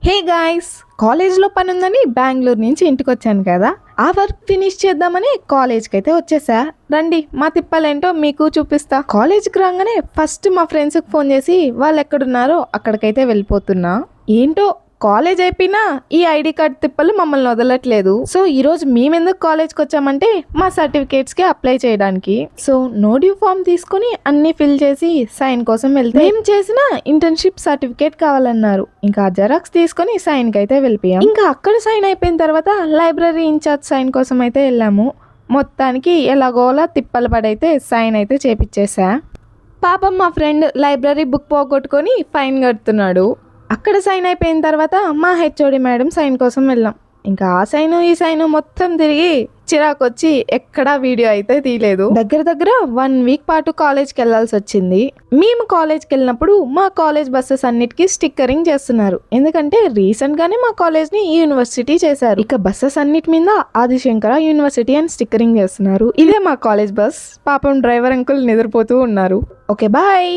Hey guys, కాలేజ్లో పని ఉందని బెంగళూరు నుంచి ఇంటికి వచ్చాను కదా. ఆ వర్క్ ఫినిష్ చేద్దామని కాలేజ్కి అయితే వచ్చేసా. రండి మా తిప్పలేంటో మీకు చూపిస్తా. కాలేజ్కి రాగానే ఫస్ట్ మా ఫ్రెండ్స్కి ఫోన్ చేసి వాళ్ళు ఎక్కడున్నారో అక్కడికైతే వెళ్ళిపోతున్నా. ఏంటో కాలేజ్ అయిపోయినా ఈ ఐడి కార్డ్ తిప్పలు మమ్మల్ని వదలట్లేదు. సో ఈరోజు మేమెందుకు కాలేజ్కి వచ్చామంటే మా సర్టిఫికేట్స్కి అప్లై చేయడానికి. సో నో డ్యూ ఫామ్ తీసుకుని అన్ని ఫిల్ చేసి సైన్ కోసం వెళ్తే మేము చేసిన ఇంటర్న్షిప్ సర్టిఫికేట్ కావాలన్నారు. ఇంకా జెరాక్స్ తీసుకొని సైన్కి అయితే వెళ్ళిపోయాం. ఇంకా అక్కడ సైన్ అయిపోయిన తర్వాత లైబ్రరీ ఇన్ఛార్జ్ సైన్ కోసం అయితే వెళ్ళాము. మొత్తానికి ఎలాగోలా తిప్పలు పడైతే సైన్ అయితే చేపిచ్చేసా. పాపం మా ఫ్రెండ్ లైబ్రరీ బుక్ పోగొట్టుకొని ఫైన్ కడుతున్నాడు. అక్కడ సైన్ అయిపోయిన తర్వాత మా హెచ్ఓడి మేడం సైన్ కోసం వెళ్ళాం. ఇంకా ఆ సైను ఈ సైను మొత్తం తిరిగి చిరాకు వచ్చి ఎక్కడా వీడియో అయితే తీయలేదు. దగ్గర 1 వీక్ పాటు కాలేజ్కి వెళ్ళాల్సి వచ్చింది. మేము కాలేజ్కి వెళ్ళినప్పుడు మా కాలేజ్ బస్సెస్ అన్నిటికీ స్టిక్కరింగ్ చేస్తున్నారు. ఎందుకంటే రీసెంట్ గానే మా కాలేజ్ ని యూనివర్సిటీ చేశారు. ఇక బస్సెస్ అన్నిటి మీద ఆదిశంకర యూనివర్సిటీ అని స్టిక్కరింగ్ చేస్తున్నారు. ఇదే మా కాలేజ్ బస్. పాపం డ్రైవర్ అంకుల్ నిద్రపోతూ ఉన్నారు. Okay bye.